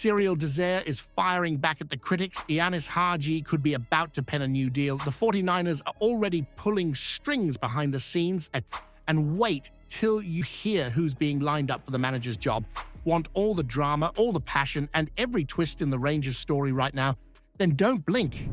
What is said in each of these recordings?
Cyriel Dessers is firing back at the critics. Ianis Hagi could be about to pen a new deal. The 49ers are already pulling strings behind the scenes. And wait till you hear who's being lined up for the manager's job. Want all the drama, all the passion, and every twist in the Rangers story right now? Then don't blink.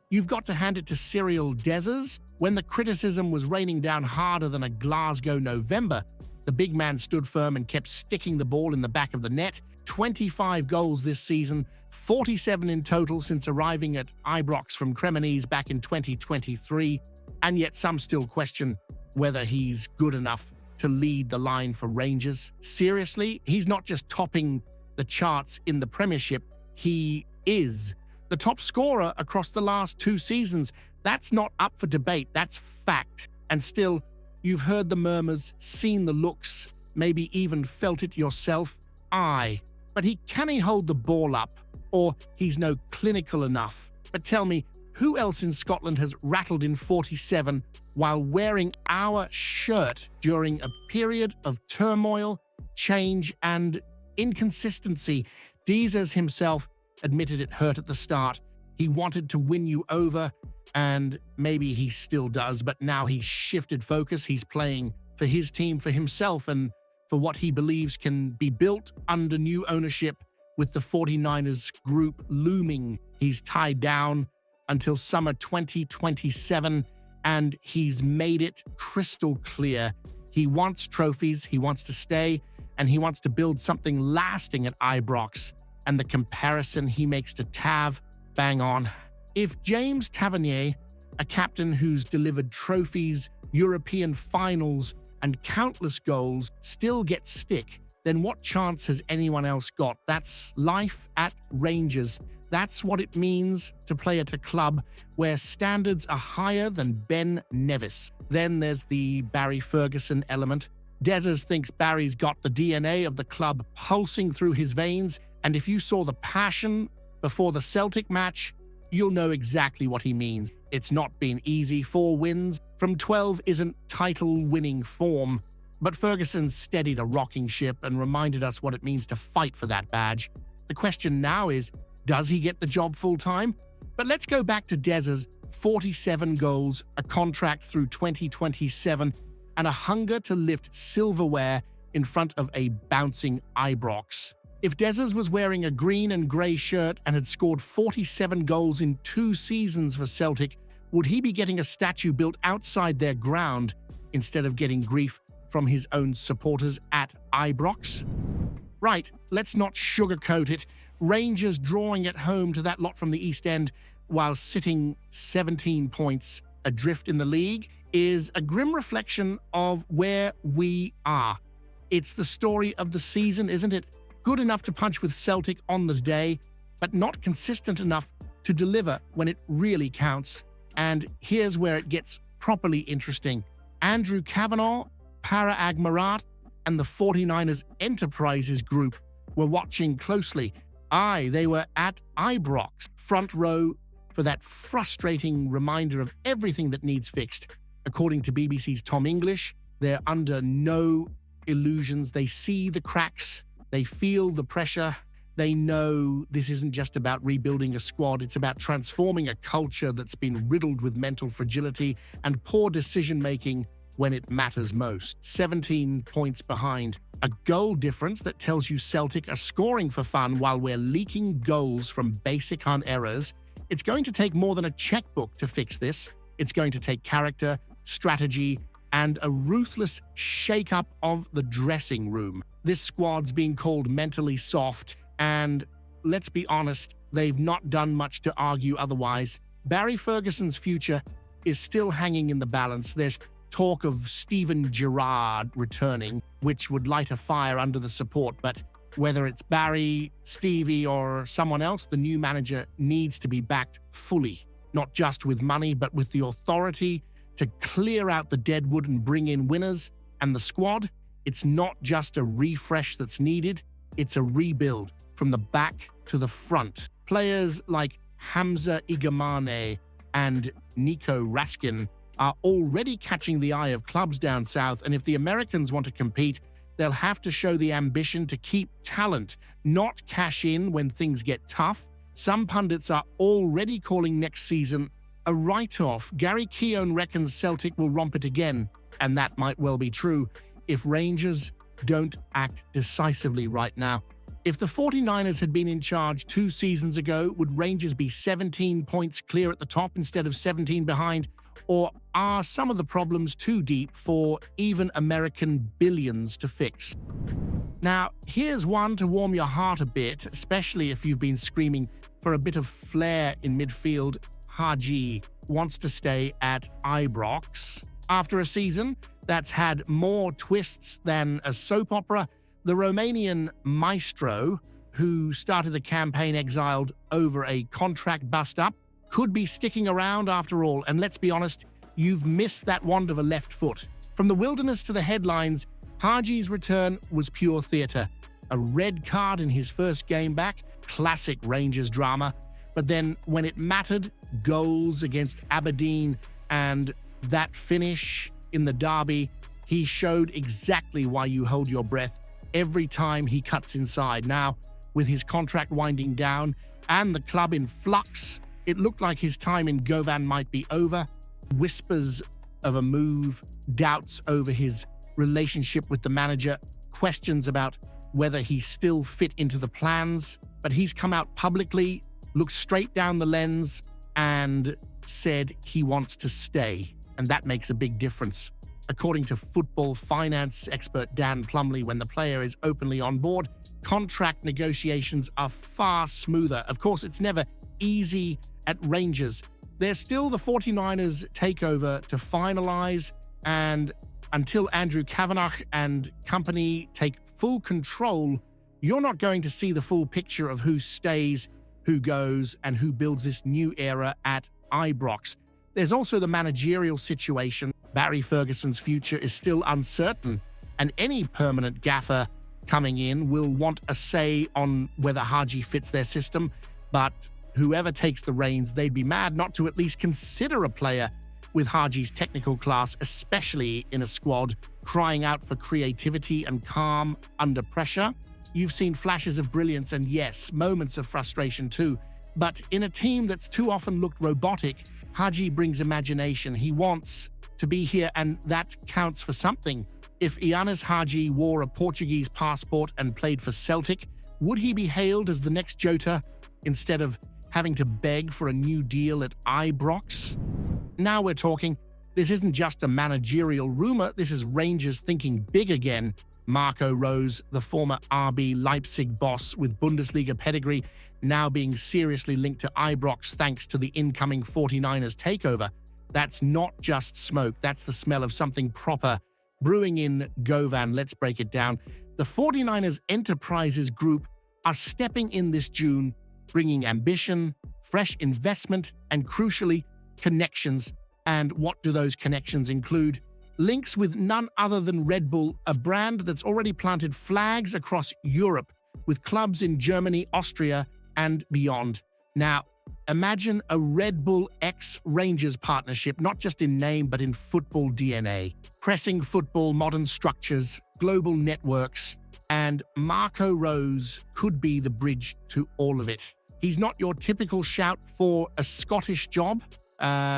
You've got to hand it to Cyriel Dessers. When the criticism was raining down harder than a Glasgow November, the big man stood firm and kept sticking the ball in the back of the net. 25 goals this season, 47 in total since arriving at Ibrox from Cremonese back in 2023, and yet some still question whether he's good enough to lead the line for Rangers. Seriously, he's not just topping the charts in the Premiership, he is the top scorer across the last 2 seasons. That's not up for debate, that's fact. And still, you've heard the murmurs, seen the looks, maybe even felt it yourself. Aye, but can he hold the ball up? Or he's no clinical enough? But tell me, who else in Scotland has rattled in 47 while wearing our shirt during a period of turmoil, change, and inconsistency? Dessers himself admitted it hurt at the start. He wanted to win you over, and maybe he still does, but now he's shifted focus. He's playing for his team, for himself, and for what he believes can be built under new ownership with the 49ers group looming. He's tied down until summer 2027, and he's made it crystal clear. He wants trophies, he wants to stay, and he wants to build something lasting at Ibrox. And the comparison he makes to Tav, bang on. If James Tavernier, a captain who's delivered trophies, European finals, and countless goals, still gets stick, then what chance has anyone else got? That's life at Rangers. That's what it means to play at a club where standards are higher than Ben Nevis. Then there's the Barry Ferguson element. Dessers thinks Barry's got the DNA of the club pulsing through his veins, and if you saw the passion before the Celtic match, you'll know exactly what he means. It's not been easy. 4 wins from 12 isn't title-winning form, but Ferguson's steadied a rocking ship and reminded us what it means to fight for that badge. The question now is, does he get the job full-time? But let's go back to Dessers. 47 goals, a contract through 2027, and a hunger to lift silverware in front of a bouncing Ibrox. If Dessers was wearing a green and grey shirt and had scored 47 goals in 2 seasons for Celtic, would he be getting a statue built outside their ground instead of getting grief from his own supporters at Ibrox? Right, let's not sugarcoat it. Rangers drawing at home to that lot from the East End while sitting 17 points adrift in the league is a grim reflection of where we are. It's the story of the season, isn't it? Good enough to punch with Celtic on the day, but not consistent enough to deliver when it really counts. And here's where it gets properly interesting. Andrew Kavanagh, Parag Marat, and the 49ers Enterprises group were watching closely. Aye, they were at Ibrox, front row, for that frustrating reminder of everything that needs fixed. According to BBC's Tom English, they're under no illusions. They see the cracks, they feel the pressure, they know this isn't just about rebuilding a squad, it's about transforming a culture that's been riddled with mental fragility and poor decision-making when it matters most. 17 points behind. A goal difference that tells you Celtic are scoring for fun while we're leaking goals from basic errors. It's going to take more than a checkbook to fix this. It's going to take character, strategy, and a ruthless shake-up of the dressing room. This squad's being called mentally soft, and let's be honest, they've not done much to argue otherwise. Barry Ferguson's future is still hanging in the balance. There's talk of Steven Gerrard returning, which would light a fire under the support, but whether it's Barry, Stevie, or someone else, the new manager needs to be backed fully, not just with money, but with the authority to clear out the deadwood and bring in winners. And the squad, it's not just a refresh that's needed, it's a rebuild from the back to the front. Players like Hamza Igamane and Nico Raskin are already catching the eye of clubs down south, and if the Americans want to compete, They'll have to show the ambition to keep talent, not cash in when things get tough. Some pundits are already calling next season a write-off. Gary Keown reckons Celtic will romp it again, and that might well be true if Rangers don't act decisively right now. If the 49ers had been in charge 2 seasons ago, would Rangers be 17 points clear at the top instead of 17 behind? Or are some of the problems too deep for even American billions to fix? Now, here's one to warm your heart a bit, especially if you've been screaming for a bit of flair in midfield. Haji wants to stay at Ibrox. After a season that's had more twists than a soap opera, the Romanian maestro, who started the campaign exiled over a contract bust-up, could be sticking around after all. And let's be honest, you've missed that wand of a left foot. From the wilderness to the headlines, Haji's return was pure theatre. A red card in his first game back, classic Rangers drama. But then when it mattered, goals against Aberdeen and that finish in the derby, he showed exactly why you hold your breath every time he cuts inside. Now, with his contract winding down and the club in flux, it looked like his time in Govan might be over. Whispers of a move, doubts over his relationship with the manager, questions about whether he still fit into the plans. But he's come out publicly, looked straight down the lens, and said he wants to stay. And that makes a big difference. According to football finance expert Dan Plumley, when the player is openly on board, contract negotiations are far smoother. Of course, it's never easy at Rangers. There's still the 49ers takeover to finalize, and until Andrew Kavanagh and company take full control, you're not going to see the full picture of who stays, who goes, and who builds this new era at Ibrox. There's also the managerial situation. Barry Ferguson's future is still uncertain, and any permanent gaffer coming in will want a say on whether Haji fits their system, but whoever takes the reins, they'd be mad not to at least consider a player with Haji's technical class, especially in a squad crying out for creativity and calm under pressure. You've seen flashes of brilliance and, yes, moments of frustration too, but in a team that's too often looked robotic, Haji brings imagination. He wants to be here, and that counts for something. If Ianis Hagi wore a Portuguese passport and played for Celtic, would he be hailed as the next Jota instead of having to beg for a new deal at Ibrox? Now we're talking. This isn't just a managerial rumor, this is Rangers thinking big again. Marco Rose, the former RB Leipzig boss with Bundesliga pedigree, now being seriously linked to Ibrox thanks to the incoming 49ers takeover. That's not just smoke, that's the smell of something proper brewing in Govan. Let's break it down. The 49ers Enterprises Group are stepping in this June, bringing ambition, fresh investment, and crucially, connections. And what do those connections include? Links with none other than Red Bull, a brand that's already planted flags across Europe with clubs in Germany, Austria, and beyond. Now, imagine a Red Bull ex-Rangers partnership, not just in name, but in football DNA. Pressing football, modern structures, global networks, and Marco Rose could be the bridge to all of it. He's not your typical shout for a Scottish job.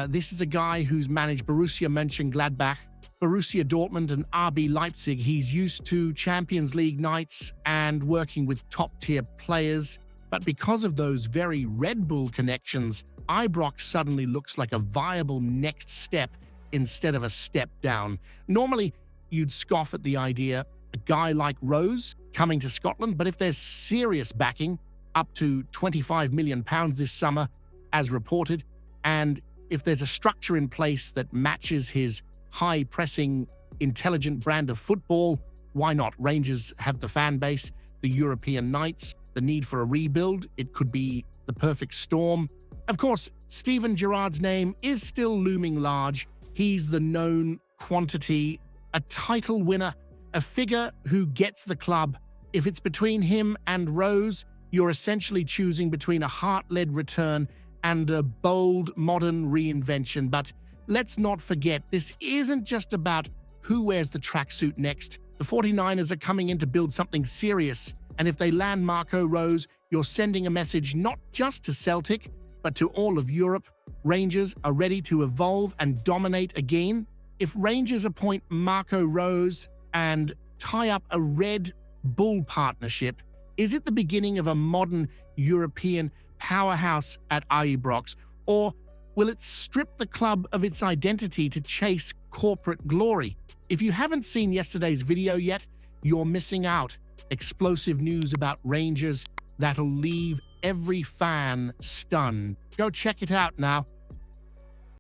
This is a guy who's managed Borussia Mönchengladbach, Borussia Dortmund, and RB Leipzig. He's used to Champions League nights and working with top-tier players. But because of those very Red Bull connections, Ibrox suddenly looks like a viable next step instead of a step down. Normally, you'd scoff at the idea, a guy like Rose coming to Scotland, but if there's serious backing, up to £25 million this summer, as reported, and if there's a structure in place that matches his high-pressing, intelligent brand of football, why not? Rangers have the fan base, the European nights, the need for a rebuild. It could be the perfect storm. Of course, Steven Gerrard's name is still looming large. He's the known quantity, a title winner, a figure who gets the club. If it's between him and Rose, you're essentially choosing between a heart-led return and a bold, modern reinvention. But let's not forget, this isn't just about who wears the tracksuit next. The 49ers are coming in to build something serious, and if they land Marco Rose, you're sending a message not just to Celtic, but to all of Europe. Rangers are ready to evolve and dominate again. If Rangers appoint Marco Rose and tie up a Red Bull partnership, is it the beginning of a modern European powerhouse at Ibrox, or will it strip the club of its identity to chase corporate glory? If you haven't seen yesterday's video yet, you're missing out. Explosive news about Rangers that'll leave every fan stunned. Go check it out now.